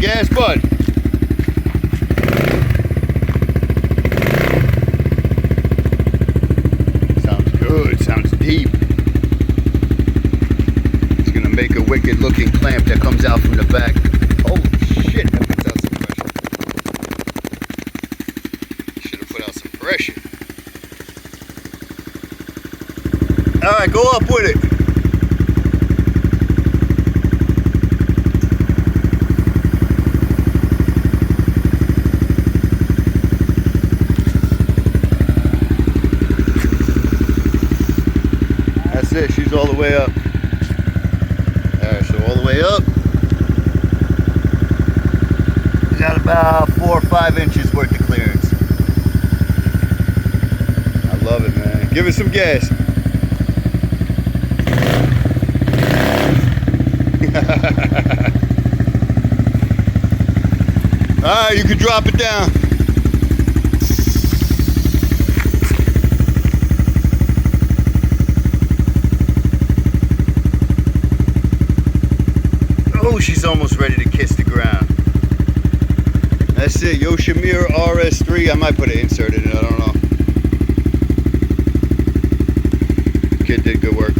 gas, bud. Sounds good, sounds deep. It's gonna make a wicked looking clamp that comes out from the back. Holy shit, that puts out some pressure. Should have put out some pressure. Alright, go up with it. That's it, she's all the way up. Alright, so all the way up. We got about 4 or 5 inches worth of clearance. I love it, man. Give it some gas. Alright, you can drop it down. Oh, she's almost ready to kiss the ground. That's it, Yoshimira RS3. I might put an insert in it, I don't know. Kid did good work.